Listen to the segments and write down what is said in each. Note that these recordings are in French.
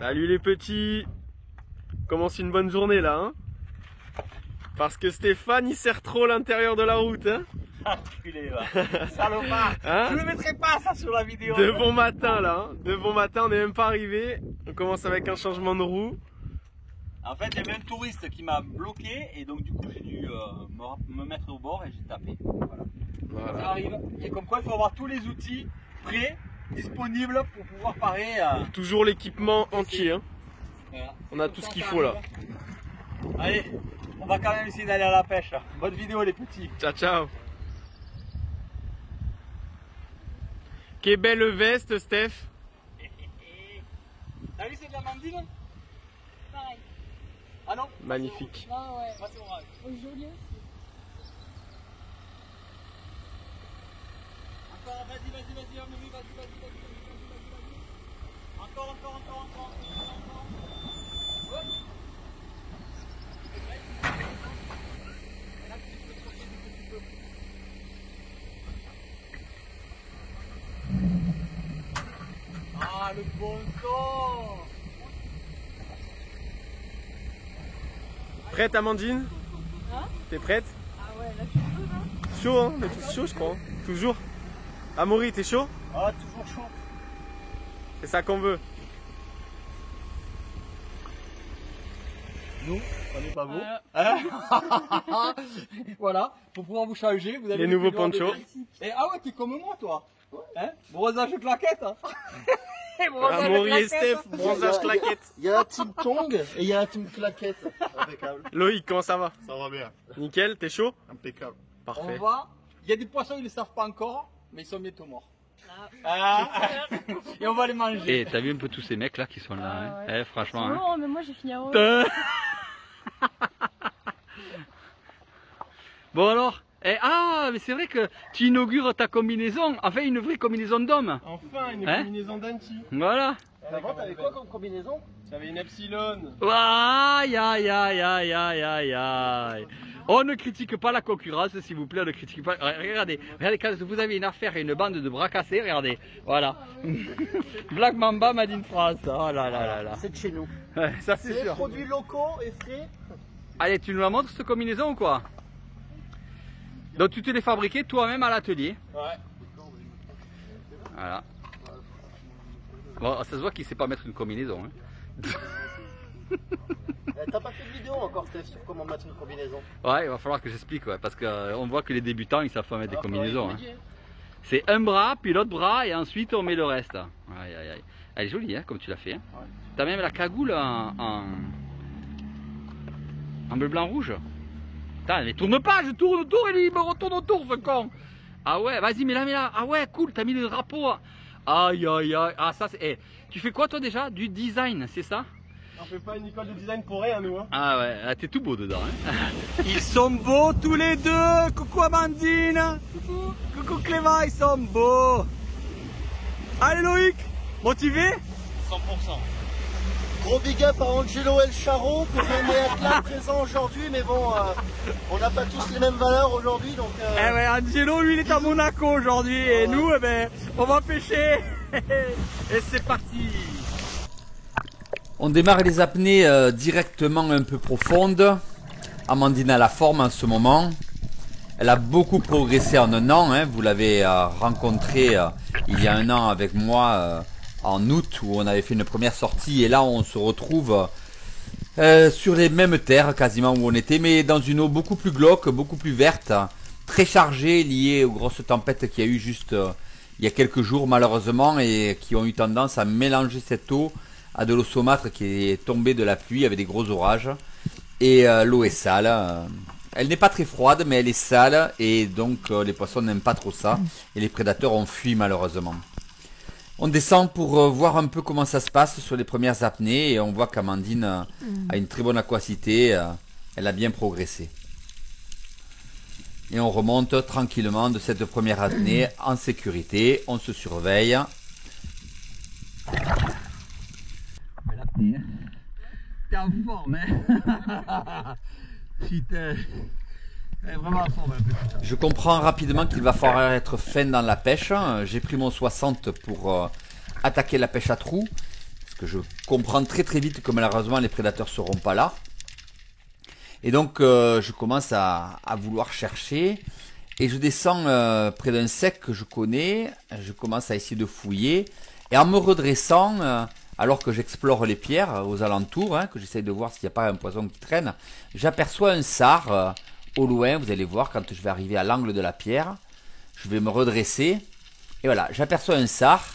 Salut les petits. Commence une bonne journée là, hein. Parce que Stéphane il serre trop l'intérieur de la route, hein. Ah, culé, va. Salopard. Hein, je ne mettrai pas ça sur la vidéo. de bon matin là, hein. De bon matin, on n'est même pas arrivé. On commence avec un changement de roue. En fait, il y avait un touriste qui m'a bloqué et donc du coup j'ai dû me mettre au bord et j'ai tapé. Voilà. Voilà. Ça arrive. Et comme quoi il faut avoir tous les outils prêts, disponibles pour pouvoir parer à... Toujours l'équipement entier, hein. Voilà. On a tout ce qu'il faut là. Allez, on va quand même essayer d'aller à la pêche. Bonne vidéo les petits. Ciao ciao. Quelle belle veste, Steph. T'as vu, c'est de la mandine? Pareil. Ah non? Magnifique. Ah ouais. Moi c'est orange. Joli aussi. Encore, vas-y, Amaury, vas-y. Encore. Hop. Là, tu peux te sortir du petit peu. Ah, le bon temps. Prête, Amandine? Hein? T'es prête? Ah ouais, là je suis chaude, hein. Chaud, hein? On est tous chauds, je crois. Toujours. Amaury, t'es chaud? Ah, toujours chaud. C'est ça qu'on veut. Nous, on n'est pas beau. Hein? Voilà, pour pouvoir vous changer, vous avez Les le nouveaux peignoir de ponchos. Bercy. Et ah ouais, t'es comme moi, toi. Hein? Bronzage claquette. Hein? Bronzage Amaury et claquette. Steph, bronzage claquette. Il y a la team Tong et il y a la team Claquette. Impeccable. Loïc, comment ça va? Ça va bien. Nickel, t'es chaud? Impeccable. On Parfait. va. Il y a des poissons, ils ne le savent pas encore, mais ils sont bientôt morts. Ah. Et on va les manger. Et t'as vu un peu tous ces mecs là qui sont là, hein? Ouais. Eh, franchement. C'est Hein. bon, mais moi j'ai fini à haut. Bon alors, mais c'est vrai que tu inaugures ta combinaison, enfin une vraie combinaison d'homme. Enfin, une Hein? combinaison d'anti. Voilà. Avant, t'avais quoi comme combinaison? J'avais une epsilon. Aïe aïe aïe aïe aïe aïe aïe. On ne critique pas la concurrence, s'il vous plaît, on ne critique pas. Regardez, quand vous avez une affaire et une bande de bras cassés, regardez, voilà. Black Mamba Made in France, oh là là là là. C'est de chez nous. Ouais, ça c'est C'est sûr. produits locaux et frais. Allez, tu nous la montres cette combinaison ou quoi? Donc tu te l'es fabriqué toi-même à l'atelier. Ouais. Voilà. Bon, ça se voit qu'il ne sait pas mettre une combinaison. Hein. T'as pas fait de vidéo encore, Steph, sur comment mettre une combinaison? Ouais, il va falloir que j'explique, ouais, parce qu'on voit que les débutants ils savent pas mettre des combinaisons. Hein. C'est un bras, puis l'autre bras, et ensuite on met le reste. Aïe, aïe, aïe. Elle est jolie, hein, comme tu l'as fait. Hein. Ouais. T'as même la cagoule en bleu, blanc, rouge. Putain, mais tourne pas, je tourne autour et lui il me retourne autour, ce con. Ah ouais, vas-y, mets là. Ah ouais, cool, t'as mis le drapeau. Aïe, aïe, aïe. Ah, ça c'est. Eh, tu fais quoi toi déjà? Du design, c'est ça? On fait pas une école de design pour rien, nous, hein. Ah ouais, ah, t'es tout beau dedans. Hein. Ils sont beaux tous les deux. Coucou Amandine. Coucou Clément, ils sont beaux. Allez Loïc, motivé? 100%. Gros big up à Angelo El Charo pour être là présent aujourd'hui, mais bon, on n'a pas tous les mêmes valeurs aujourd'hui, donc. Eh ouais, Angelo, lui, il est à Monaco aujourd'hui. Et nous, eh ben, on va pêcher. Et c'est parti. On démarre les apnées directement un peu profondes. Amandine a la forme en ce moment. Elle a beaucoup progressé en un an. Hein. Vous l'avez rencontrée il y a un an avec moi en août où on avait fait une première sortie. Et là, on se retrouve sur les mêmes terres quasiment où on était, mais dans une eau beaucoup plus glauque, beaucoup plus verte, très chargée, liée aux grosses tempêtes qu'il y a eu juste il y a quelques jours malheureusement et qui ont eu tendance à mélanger cette eau à de l'eau saumâtre qui est tombée de la pluie avec des gros orages. Et l'eau est sale. Elle n'est pas très froide, mais elle est sale et donc les poissons n'aiment pas trop ça et les prédateurs ont fui malheureusement. On descend pour voir un peu comment ça se passe sur les premières apnées et on voit qu'Amandine a une très bonne aquacité, elle a bien progressé. Et on remonte tranquillement de cette première apnée en sécurité, on se surveille. Belle apnée, hein. T'es en forme, hein. Putain. Vraiment en forme, un peu. Je comprends rapidement qu'il va falloir être fin dans la pêche. J'ai pris mon 60 pour attaquer la pêche à trous. que je comprends très vite que malheureusement les prédateurs seront pas là. Et donc je commence à vouloir chercher et je descends près d'un sec que je connais, je commence à essayer de fouiller et en me redressant, alors que j'explore les pierres aux alentours, hein, que j'essaye de voir s'il n'y a pas un poisson qui traîne, j'aperçois un sard au loin, vous allez voir quand je vais arriver à l'angle de la pierre, je vais me redresser et voilà, j'aperçois un sard,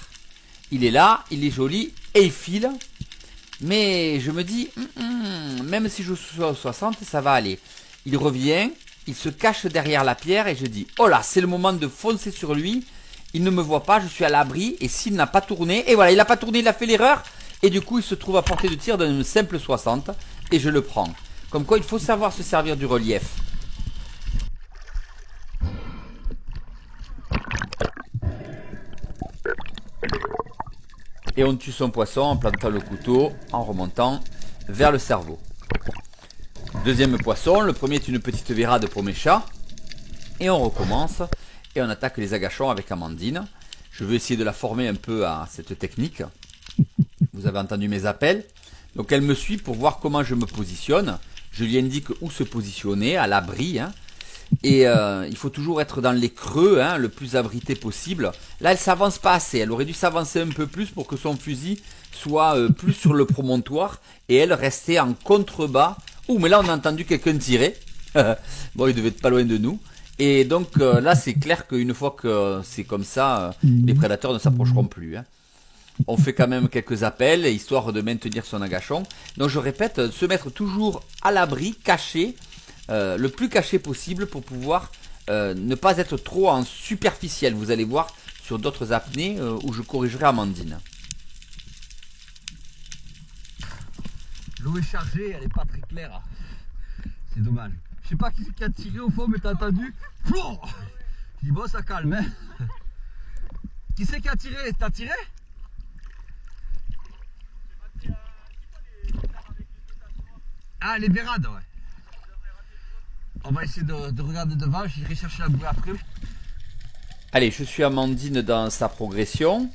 il est là, il est joli et il file. Mais je me dis, même si je suis au 60, ça va aller. Il revient, il se cache derrière la pierre et je dis, oh là, c'est le moment de foncer sur lui. Il ne me voit pas, je suis à l'abri. Et s'il n'a pas tourné, et voilà, il n'a pas tourné, il a fait l'erreur. Et du coup, il se trouve à portée de tir d'un simple 60 et je le prends. Comme quoi, il faut savoir se servir du relief. Et on tue son poisson en plantant le couteau, en remontant vers le cerveau. Deuxième poisson, le premier est une petite vérade pour mes chats. Et on recommence, et on attaque les agachons avec Amandine. Je veux essayer de la former un peu à cette technique. Vous avez entendu mes appels. Donc elle me suit pour voir comment je me positionne. Je lui indique où se positionner, à l'abri, hein. Et il faut toujours être dans les creux, hein, le plus abrité possible. Là, elle s'avance pas assez. Elle aurait dû s'avancer un peu plus pour que son fusil soit plus sur le promontoire et elle restait en contrebas. Ouh, mais là, on a entendu quelqu'un tirer. Bon, il devait être pas loin de nous. Et donc là, c'est clair qu'une fois que c'est comme ça, les prédateurs ne s'approcheront plus, hein. On fait quand même quelques appels, histoire de maintenir son agachon. Donc je répète, se mettre toujours à l'abri, caché, le plus caché possible pour pouvoir ne pas être trop en superficiel. Vous allez voir sur d'autres apnées où je corrigerai Amandine. L'eau est chargée, elle est pas très claire. C'est dommage. Je sais pas qui a tiré au fond, mais t'as entendu. Flou. Je dis bon, ça calme, hein. Qui c'est qui a tiré? T'as tiré? Ah, les bérades, ouais. On va essayer de regarder devant, j'irai chercher la bouée après. Allez, je suis Amandine dans sa progression.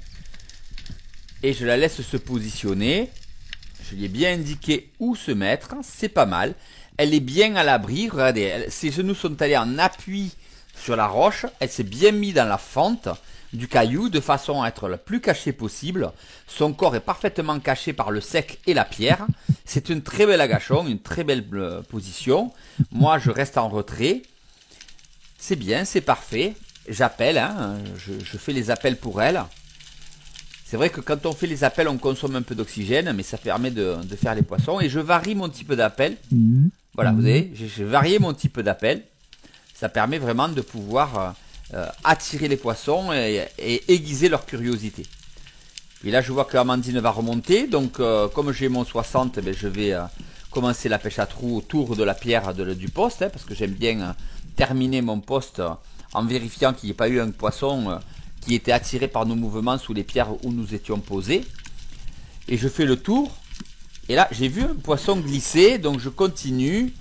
Et je la laisse se positionner. Je lui ai bien indiqué où se mettre, c'est pas mal. Elle est bien à l'abri, regardez, ses genoux sont allés en appui sur la roche. Elle s'est bien mise dans la fente du caillou de façon à être le plus caché possible. Son corps est parfaitement caché par le sec et la pierre. C'est une très belle agachon, une très belle position. Moi, je reste en retrait. C'est bien, c'est parfait. J'appelle, hein, je fais les appels pour elle. C'est vrai que quand on fait les appels, on consomme un peu d'oxygène, mais ça permet de faire les poissons. Et je varie mon type d'appel. Voilà, vous voyez, j'ai varié mon type d'appel. Ça permet vraiment de pouvoir attirer les poissons et aiguiser leur curiosité. Et là, je vois que Amandine va remonter. Donc, comme j'ai mon 60, ben, je vais commencer la pêche à trous autour de la pierre du poste, hein, parce que j'aime bien terminer mon poste en vérifiant qu'il n'y ait pas eu un poisson qui était attiré par nos mouvements sous les pierres où nous étions posés. Et je fais le tour. Et là, j'ai vu un poisson glisser, donc je continue.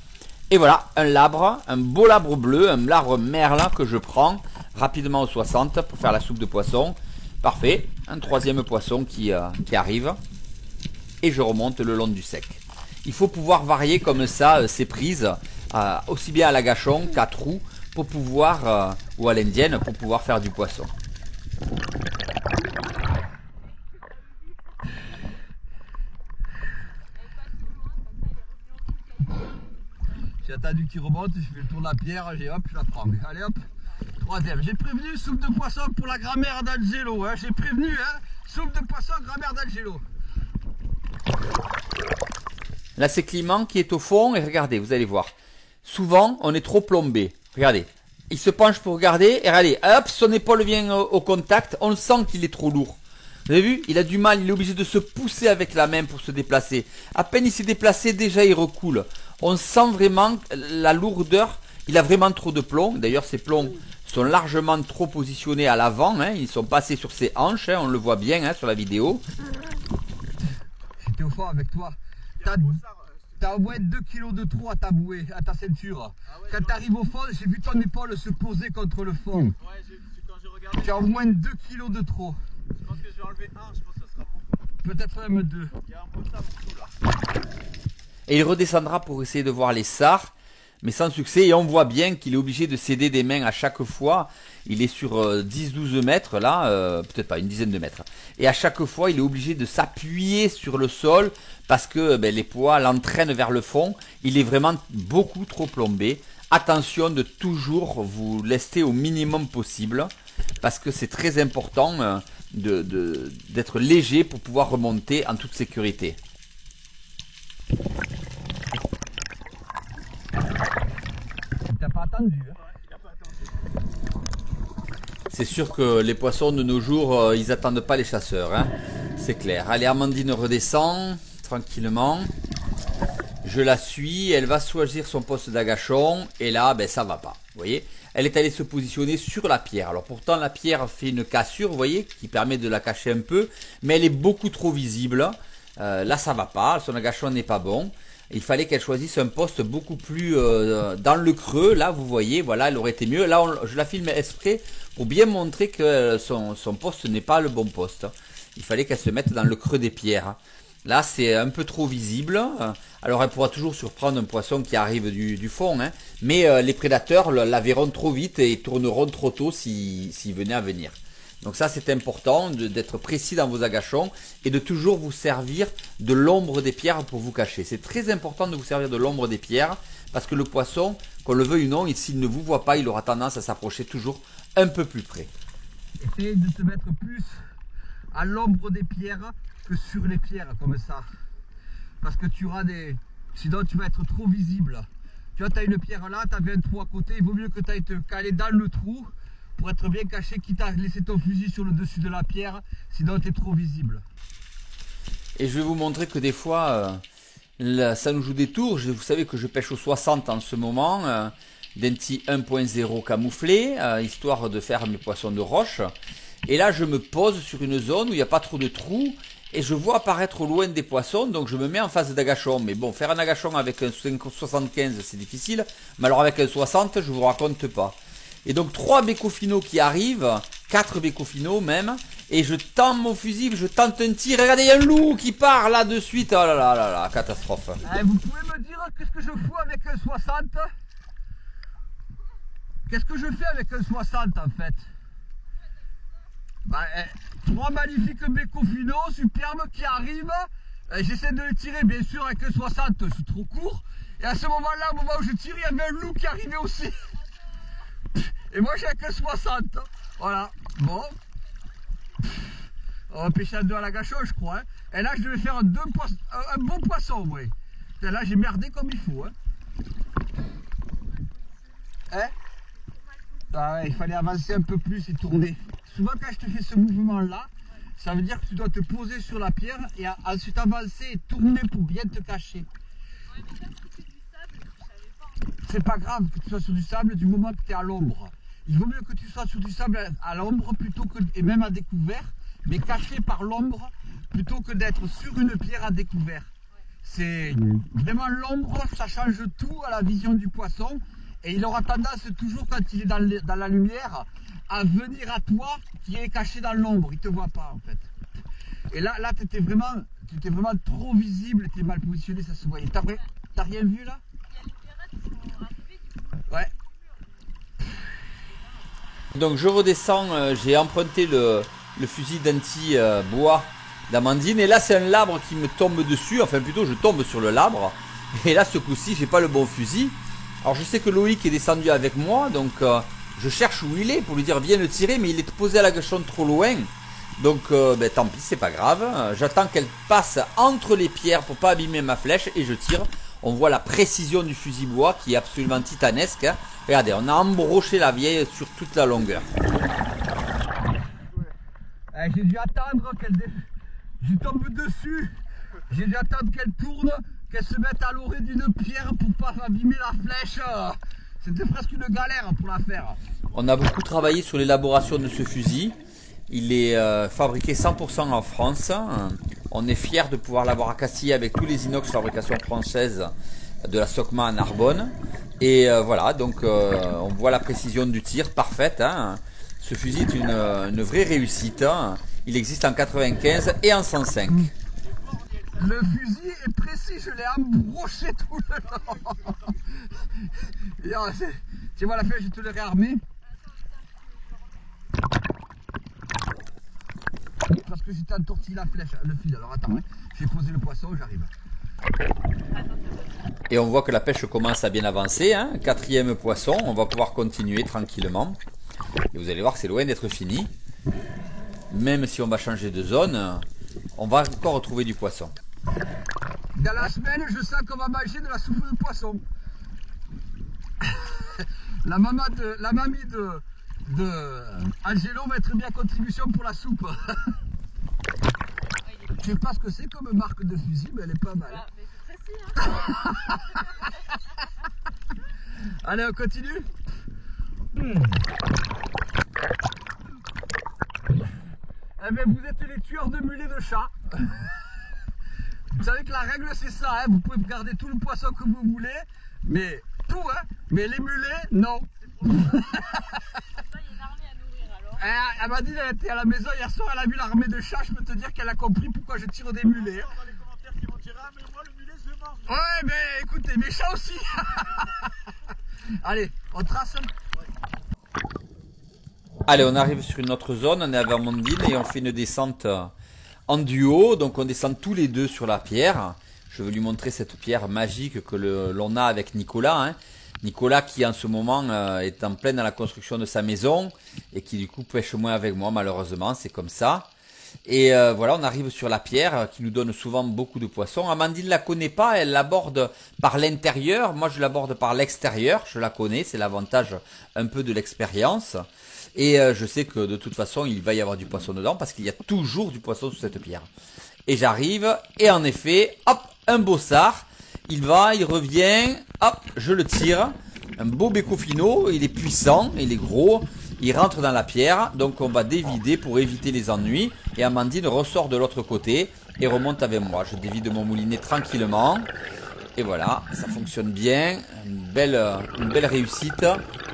Et voilà, un labre, un beau labre bleu, un labre merle que je prends rapidement au 60 pour faire la soupe de poisson. Parfait, un troisième poisson qui arrive. Et je remonte le long du sec. Il faut pouvoir varier comme ça ses prises, aussi bien à l'agachon qu'à trou, pour pouvoir, ou à l'indienne, pour pouvoir faire du poisson. J'ai attendu qu'il remonte, je fais le tour de la pierre, j'ai hop, je la prends. Allez hop, troisième. J'ai prévenu, soupe de poisson pour la grand-mère d'Angelo, hein. J'ai prévenu, hein, soupe de poisson, grand-mère d'Angelo. Là, c'est Clément qui est au fond, et regardez, vous allez voir. Souvent, on est trop plombé. Regardez, il se penche pour regarder, et regardez, hop, son épaule vient au contact, on le sent qu'il est trop lourd. Vous avez vu? Il a du mal, il est obligé de se pousser avec la main pour se déplacer. À peine il s'est déplacé, déjà il recoule. On sent vraiment la lourdeur, il a vraiment trop de plomb. D'ailleurs, ces plombs sont largement trop positionnés à l'avant, hein. Ils sont passés sur ses hanches, hein. On le voit bien, hein, sur la vidéo. J'étais au fond avec toi. T'as au moins 2 kilos de trop à ta bouée, à ta ceinture. Ah ouais, quand t'arrives au fond, j'ai vu ton épaule se poser contre le fond. Ouais, quand j'ai regardé. Tu as au moins 2 kilos de trop. Je pense que je vais enlever un, je pense que ça sera bon. peut-être même 2. Et il redescendra pour essayer de voir les sards, mais sans succès. Et on voit bien qu'il est obligé de céder des mains à chaque fois. Il est sur 10-12 mètres là, peut-être pas, une dizaine de mètres. Et à chaque fois, il est obligé de s'appuyer sur le sol parce que les poids l'entraînent vers le fond. Il est vraiment beaucoup trop plombé. Attention de toujours vous lester au minimum possible parce que c'est très important d'être léger pour pouvoir remonter en toute sécurité. T'as pas attendu, hein? C'est sûr que les poissons de nos jours, ils attendent pas les chasseurs, hein. C'est clair. Allez, Amandine redescend tranquillement. Je la suis, elle va choisir son poste d'agachon et là, ça va pas. Vous voyez, elle est allée se positionner sur la pierre. Alors pourtant, la pierre fait une cassure, vous voyez, qui permet de la cacher un peu, mais elle est beaucoup trop visible. Là, ça va pas. Son agachon n'est pas bon. Il fallait qu'elle choisisse un poste beaucoup plus dans le creux. Là, vous voyez, voilà, elle aurait été mieux. Là, je la filme exprès pour bien montrer que son poste n'est pas le bon poste. Il fallait qu'elle se mette dans le creux des pierres. Là, c'est un peu trop visible. Alors, elle pourra toujours surprendre un poisson qui arrive du fond. Hein. Mais les prédateurs la verront trop vite et tourneront trop tôt s'ils venaient à venir. Donc ça, c'est important d'être précis dans vos agachons et de toujours vous servir de l'ombre des pierres pour vous cacher. C'est très important de vous servir de l'ombre des pierres parce que le poisson, qu'on le veuille ou non, s'il ne vous voit pas, il aura tendance à s'approcher toujours un peu plus près. Essaye de te mettre plus à l'ombre des pierres que sur les pierres comme ça. Parce que tu auras sinon tu vas être trop visible. Tu vois, tu as une pierre là, tu avais un trou à côté, il vaut mieux que tu ailles te caler dans le trou pour être bien caché, quitte à laisser ton fusil sur le dessus de la pierre, sinon tu es trop visible. Et je vais vous montrer que des fois, ça nous joue des tours. Vous savez que je pêche au 60 en ce moment, d'Enti 1.0 camouflé, histoire de faire mes poissons de roche. Et là, je me pose sur une zone où il n'y a pas trop de trous, et je vois apparaître au loin des poissons, donc je me mets en face d'agachon. Mais bon, faire un agachon avec un 75, c'est difficile, mais alors avec un 60, je vous raconte pas. Et donc 3 bécofinaux qui arrivent, 4 bécofinaux même, et je tends mon fusil, je tente un tir, regardez, il y a un loup qui part là de suite, oh là là là là, catastrophe. Vous pouvez me dire qu'est-ce que je fous avec un 60? Qu'est-ce que je fais avec un 60 en fait? 3 magnifiques bécofinaux superbes qui arrivent, j'essaie de les tirer bien sûr avec un 60, c'est trop court, et à ce moment-là, au moment où je tire, il y avait un loup qui arrivait aussi. Et moi j'ai que 60. Voilà. Bon. On va pêcher à 2 à l'agachon, je crois. Hein. Et là je devais faire un bon poisson, oui. Et là j'ai merdé comme il faut. Hein, ah ouais, il fallait avancer un peu plus et tourner. Souvent quand je te fais ce mouvement là, ça veut dire que tu dois te poser sur la pierre et ensuite avancer et tourner pour bien te cacher. C'est pas grave que tu sois sur du sable du moment que tu es à l'ombre. Il vaut mieux que tu sois sur du sable à l'ombre plutôt que, et même à découvert, mais caché par l'ombre plutôt que d'être sur une pierre à découvert. C'est vraiment l'ombre, ça change tout à la vision du poisson et il aura tendance toujours quand il est dans la lumière à venir à toi qui est caché dans l'ombre, il te voit pas en fait. Et là tu étais vraiment trop visible, tu es mal positionné, ça se voyait. T'as rien vu là? Ouais. Donc je redescends, j'ai emprunté le fusil d'anti-bois d'Amandine et là c'est un labre qui me tombe dessus, enfin plutôt je tombe sur le labre et là ce coup-ci j'ai pas le bon fusil. Alors je sais que Loïc est descendu avec moi donc je cherche où il est pour lui dire viens le tirer mais il est posé à l'agachon trop loin. Donc tant pis, c'est pas grave, j'attends qu'elle passe entre les pierres pour pas abîmer ma flèche et je tire. On voit la précision du fusil bois qui est absolument titanesque. Hein. Regardez, on a embroché la vieille sur toute la longueur. J'ai dû attendre qu'elle je tombe dessus. J'ai dû attendre qu'elle tourne, qu'elle se mette à l'orée d'une pierre pour pas abîmer la flèche. C'était presque une galère pour la faire. On a beaucoup travaillé sur l'élaboration de ce fusil. Il est fabriqué 100% en France. On est fiers de pouvoir l'avoir à Castille avec tous les inox fabrication française de la Socma à Narbonne. Et voilà, donc on voit la précision du tir parfaite. Hein. Ce fusil est une vraie réussite. Hein. Il existe en 95 et en 105. Le fusil est précis, je l'ai embroché tout le long. Et alors, tu vois la flèche, je te l'ai réarmée. Parce que j'étais entortillé la flèche, le fil. Alors attends, hein. J'ai posé le poisson, j'arrive. Et on voit que la pêche commence à bien avancer. Hein. 4e poisson, on va pouvoir continuer tranquillement. Et vous allez voir que c'est loin d'être fini. Même si on va changer de zone, on va encore retrouver du poisson. Dans la semaine, je sens qu'on va manger de la soupe de poisson. La mamie de Angelo va être bien contribution pour la soupe. Je sais pas ce que c'est comme marque de fusil, mais elle est pas mal. Ah, mais c'est précis, hein. Allez, on continue. Eh bien, vous êtes les tueurs de mulets de chat. Vous savez que la règle c'est ça, hein. Vous pouvez garder tout le poisson que vous voulez, mais tout, hein. Mais les mulets, non. Ça, il y a une armée à nourrir alors. Elle m'a dit qu'elle était à la maison hier soir, elle a vu l'armée de chats, je peux te dire qu'elle a compris pourquoi je tire des mulets. Dans les commentaires qui vont dire ah mais moi le mulet je le mange. Ouais, mais écoutez, mes chats aussi. Allez, on trace. Allez, on arrive sur une autre zone, on est à Amandine et on fait une descente en duo. Donc on descend tous les deux sur la pierre. Je vais lui montrer cette pierre magique que l'on a avec Nicolas. Hein. Nicolas qui en ce moment est en pleine dans la construction de sa maison et qui du coup pêche moins avec moi malheureusement, c'est comme ça. Et voilà, on arrive sur la pierre qui nous donne souvent beaucoup de poissons. Amandine ne la connaît pas, elle l'aborde par l'intérieur. Moi je l'aborde par l'extérieur, je la connais, c'est l'avantage un peu de l'expérience. Et je sais que de toute façon il va y avoir du poisson dedans parce qu'il y a toujours du poisson sous cette pierre. Et j'arrive et en effet, hop, un bossard. Il va, il revient, hop, je le tire. Un beau bécofino, il est puissant, il est gros. Il rentre dans la pierre, donc on va dévider pour éviter les ennuis. Et Amandine ressort de l'autre côté et remonte avec moi. Je dévide mon moulinet tranquillement. Et voilà, ça fonctionne bien. Une belle réussite.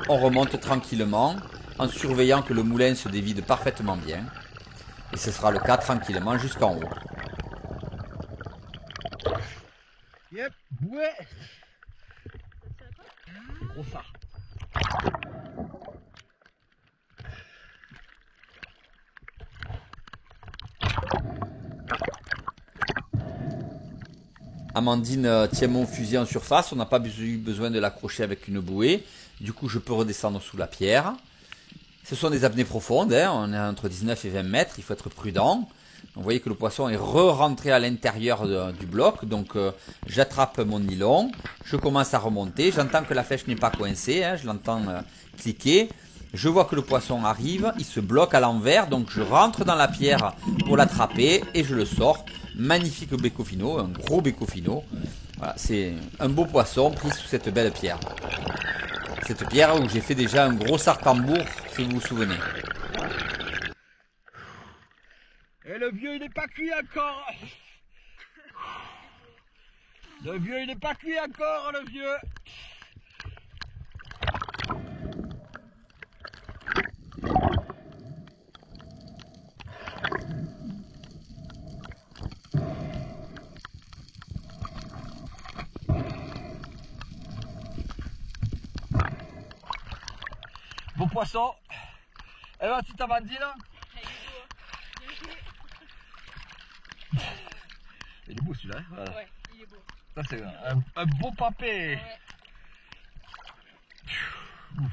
On remonte tranquillement en surveillant que le moulin se dévide parfaitement bien. Et ce sera le cas tranquillement jusqu'en haut. Yep, ouais. Gros phare. Amandine tient mon fusil en surface, on n'a pas eu besoin de l'accrocher avec une bouée. Du coup, je peux redescendre sous la pierre. Ce sont des apnées profondes, hein. On est entre 19 et 20 mètres, il faut être prudent. Donc, vous voyez que le poisson est re-rentré à l'intérieur du bloc. Donc, j'attrape mon nylon, je commence à remonter. J'entends que la flèche n'est pas coincée, hein. Je l'entends cliquer. Je vois que le poisson arrive, il se bloque à l'envers. Donc, je rentre dans la pierre pour l'attraper et je le sors. Magnifique bécofino, un gros bécofino. Voilà, c'est un beau poisson pris sous cette belle pierre. Cette pierre où j'ai fait déjà un gros sartambour, si vous vous souvenez. Et le vieux il n'est pas cuit encore. Le vieux il n'est pas cuit encore, le vieux. Beau poisson. Et là, petite Amandine. Il est beau celui-là. Hein, voilà. Ouais, il est beau. Ça c'est un beau papé. Ouais.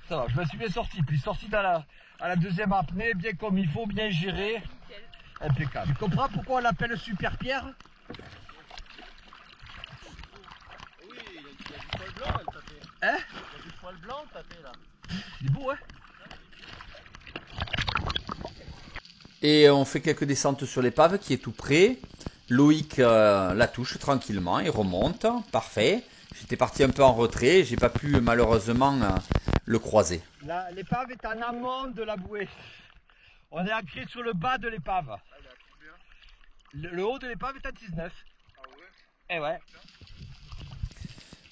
Ça va, je me suis bien sorti. Puis sorti à la deuxième apnée, bien comme il faut, bien géré. Nickel. Impeccable. Tu comprends pourquoi on l'appelle Super Pierre? Oui, il y a du poil blanc elle tapait. Hein? Il y a du poil blanc tapé là. Il est beau, hein? Et on fait quelques descentes sur l'épave qui est tout près. Loïc la touche tranquillement, il remonte, parfait. J'étais parti un peu en retrait, j'ai pas pu malheureusement le croiser. L'épave est en amont de la bouée. On est ancré sur le bas de l'épave. Le haut de l'épave est à 19. Ah ouais? Eh ouais.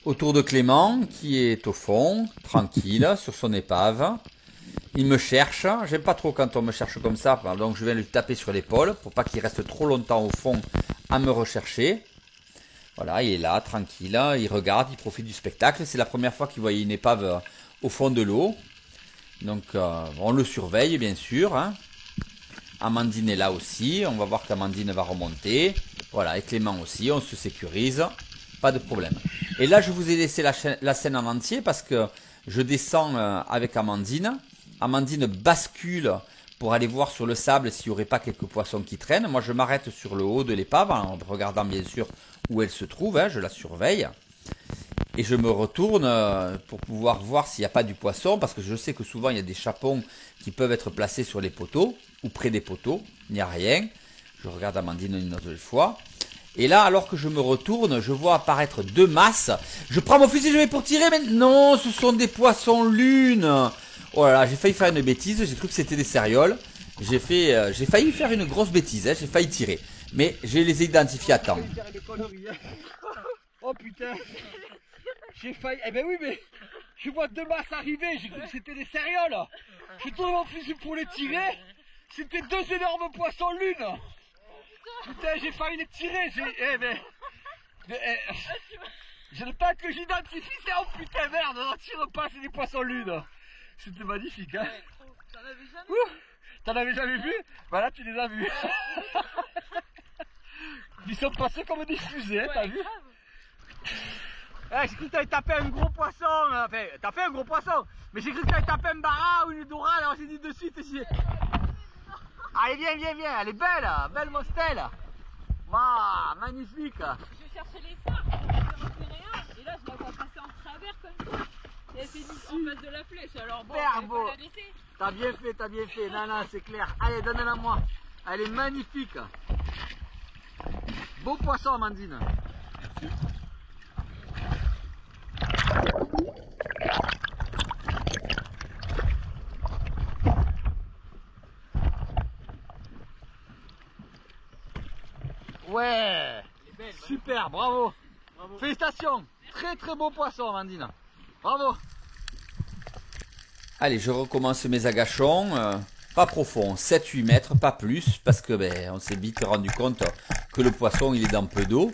Autour de Clément qui est au fond, tranquille, sur son épave. Il me cherche, j'aime pas trop quand on me cherche comme ça, donc je viens lui taper sur l'épaule pour pas qu'il reste trop longtemps au fond à me rechercher. Voilà, il est là, tranquille, il regarde, il profite du spectacle. C'est la première fois qu'il voyait une épave au fond de l'eau. Donc on le surveille bien sûr. Hein. Amandine est là aussi, on va voir qu'Amandine va remonter. Voilà, et Clément aussi, on se sécurise, pas de problème. Et là je vous ai laissé la scène en entier parce que je descends avec Amandine. Amandine bascule pour aller voir sur le sable s'il n'y aurait pas quelques poissons qui traînent. Moi je m'arrête sur le haut de l'épave en regardant bien sûr où elle se trouve, hein, je la surveille. Et je me retourne pour pouvoir voir s'il n'y a pas du poisson, parce que je sais que souvent il y a des chapons qui peuvent être placés sur les poteaux, ou près des poteaux, il n'y a rien. Je regarde Amandine une autre fois. Et là, alors que je me retourne, je vois apparaître 2 masses. Je prends mon fusil, je vais pour tirer, mais non, ce sont des poissons lunes. Oh là là, j'ai failli faire une bêtise, j'ai cru que c'était des cérioles. J'ai failli faire une grosse bêtise, hein, j'ai failli tirer. Mais je les ai identifiés à temps. Oh putain. J'ai failli. Eh ben oui, mais je vois 2 masses arriver, j'ai cru que c'était des cérioles. Je tourne mon fusil pour les tirer. C'était 2 énormes poissons lunes. Putain, j'ai failli les tirer. Le temps que j'identifie, c'est oh putain merde, on tire pas, c'est des poissons lunes. C'était magnifique, hein. T'en avais jamais vu? T'en avais jamais vu? Bah là, tu les as vus. Ils sont passés comme des fusées, hein, t'as vu? J'ai cru que t'avais tapé un gros poisson, enfin, t'as fait un gros poisson, mais j'ai cru que t'avais tapé un bara ou une dora, alors j'ai dit de suite, allez, viens, elle est belle mostelle. Waouh, magnifique. Je cherchais les phares, je repérais un, et là je la vois passer en travers comme ça. Et elle s'est mise en face de la flèche, alors bon, Super je vais beau. pas la laisser. T'as bien fait, non, c'est clair. Allez, donne-la moi. Elle est magnifique. Beau poisson, Amandine. Ouais, super, bravo. Félicitations. Très très beau poisson, Amandine. Bravo. Allez, je recommence mes agachons. Pas profond, 7-8 mètres, pas plus, parce que on s'est vite rendu compte que le poisson il est dans peu d'eau.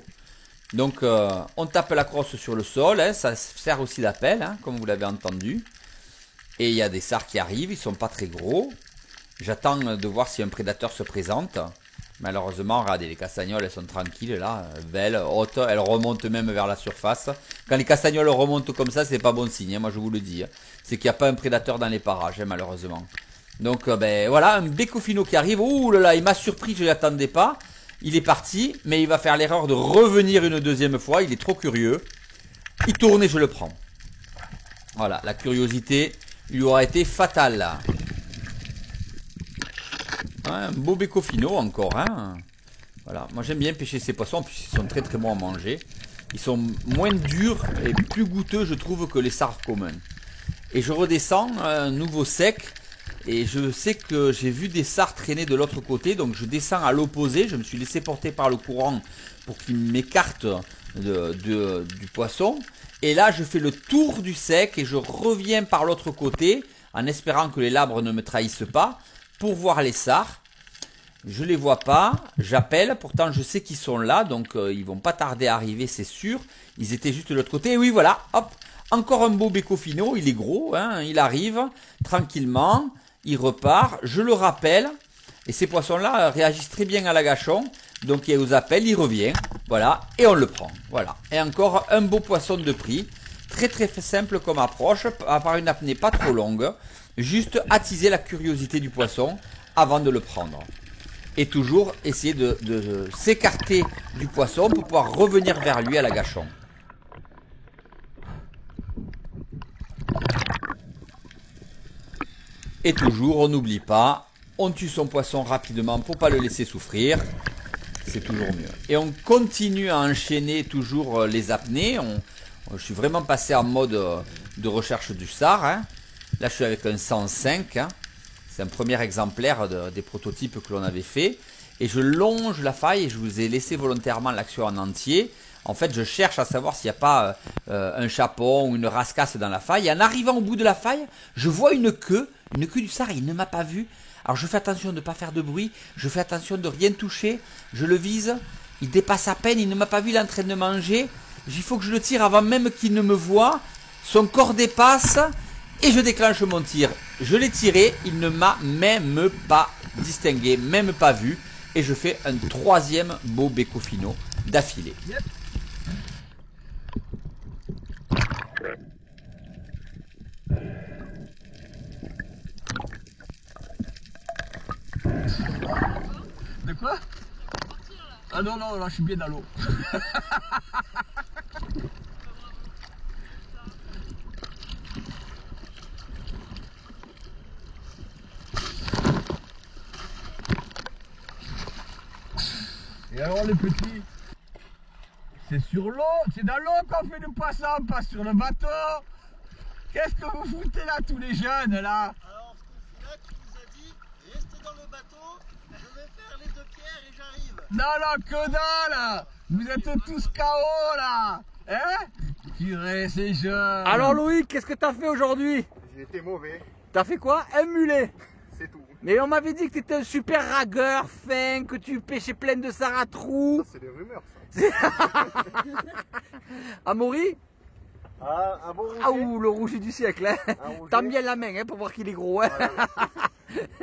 Donc on tape la crosse sur le sol, hein, ça sert aussi d'appel, hein, comme vous l'avez entendu. Et il y a des sards qui arrivent, ils sont pas très gros. J'attends de voir si un prédateur se présente. Malheureusement, regardez, les castagnoles, elles sont tranquilles là, belles, hautes, elles remontent même vers la surface. Quand les castagnoles remontent comme ça, c'est pas bon signe, hein, moi je vous le dis. Hein. C'est qu'il n'y a pas un prédateur dans les parages, hein, malheureusement. Donc voilà, un bécofino qui arrive. Ouh là là, il m'a surpris, je ne l'attendais pas. Il est parti, mais il va faire l'erreur de revenir une deuxième fois, il est trop curieux. Il tourne et je le prends. Voilà, la curiosité lui aura été fatale là. Ouais, un beau bécofino encore, hein. Voilà, moi j'aime bien pêcher ces poissons, puisqu'ils sont très très bons à manger. Ils sont moins durs et plus goûteux, je trouve, que les sards communs. Et je redescends, un nouveau sec. Et je sais que j'ai vu des sards traîner de l'autre côté, donc je descends à l'opposé. Je me suis laissé porter par le courant pour qu'il m'écarte du poisson. Et là, je fais le tour du sec et je reviens par l'autre côté, en espérant que les labres ne me trahissent pas, pour voir les sards. Je les vois pas, j'appelle, pourtant je sais qu'ils sont là, donc ils vont pas tarder à arriver, c'est sûr. Ils étaient juste de l'autre côté, et oui voilà, hop, encore un beau bécofino, il est gros, hein, il arrive tranquillement, il repart, je le rappelle, et ces poissons-là réagissent très bien à l'agachon, donc il vous appelle, il revient, voilà, et on le prend, voilà. Et encore un beau poisson de prix, très très simple comme approche, à part une apnée pas trop longue, juste attiser la curiosité du poisson avant de le prendre. Et toujours essayer de s'écarter du poisson pour pouvoir revenir vers lui à l'agachon. Et toujours, on n'oublie pas, on tue son poisson rapidement pour pas le laisser souffrir. C'est toujours mieux. Et on continue à enchaîner toujours les apnées. Je suis vraiment passé en mode de recherche du sard. Hein. Là, je suis avec un 105. Hein. C'est un premier exemplaire des prototypes que l'on avait fait. Et je longe la faille et je vous ai laissé volontairement l'action en entier. En fait, je cherche à savoir s'il n'y a pas un chapon ou une rascasse dans la faille. Et en arrivant au bout de la faille, je vois une queue. une queue du sard, il ne m'a pas vu. Alors je fais attention de ne pas faire de bruit, je fais attention de rien toucher, je le vise, il dépasse à peine, il ne m'a pas vu, il est en train de manger. Il faut que je le tire avant même qu'il ne me voie, son corps dépasse et je déclenche mon tir. Je l'ai tiré, il ne m'a même pas distingué, même pas vu. Et je fais un troisième beau Beccofino d'affilée. Yep. De quoi? Ah non, non, là je suis bien dans l'eau. Et alors les petits, c'est sur l'eau, c'est dans l'eau qu'on fait le poisson, pas sur le bateau. Qu'est-ce que vous foutez là tous les jeunes là? Alors ce là qui nous a dit, restez dans le bateau, je vais faire les 2 pierres et j'arrive. Non, non, que dalle! Vous êtes tous KO là! Hein? Purée, c'est jeune! Alors Loïc, qu'est-ce que t'as fait aujourd'hui? J'ai été mauvais, T'as fait quoi? Un mulet! c'est tout. Mais on m'avait dit que t'étais un super ragueur, fin, que tu pêchais plein de saratrous. C'est des rumeurs ça. Amaury? Ah, un bon rouge. Ah ouh, le rouge du siècle, hein? T'as bien la main hein, pour voir qu'il est gros, hein?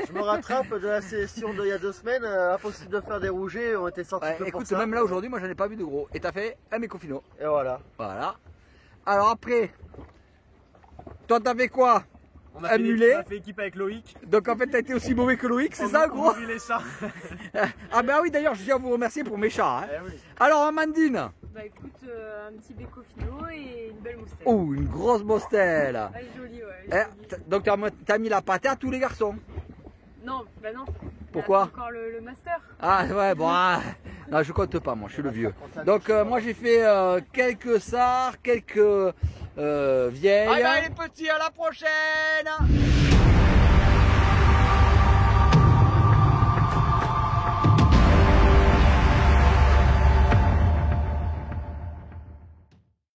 Je me rattrape de la session d'il y a 2 semaines, impossible de faire des rougets, on était sortis Ouais, que pour écoute, ça. même là aujourd'hui, moi j'en ai pas vu de gros. Et t'as fait un Beccofino. Et voilà. Voilà. Alors après, toi t'as fait quoi? On Un mulet. On a fait équipe avec Loïc. Donc en fait t'as été aussi mauvais que Loïc, c'est ça gros? les chats. Ah ben oui d'ailleurs je tiens à vous remercier pour mes chats. Hein. Eh oui. Alors Amandine. Bah écoute, un petit Beccofino et une belle moustache. Oh une grosse mostelle. Elle est jolie, ouais. Elle est Eh, jolie. donc t'as mis la pâtée à tous les garçons. Non, bah non. Pourquoi? Il y a encore le master. Ah ouais bon non je compte pas moi, je suis le vieux. Donc moi j'ai fait quelques sards, quelques vieilles. Ah ben les petits à la prochaine.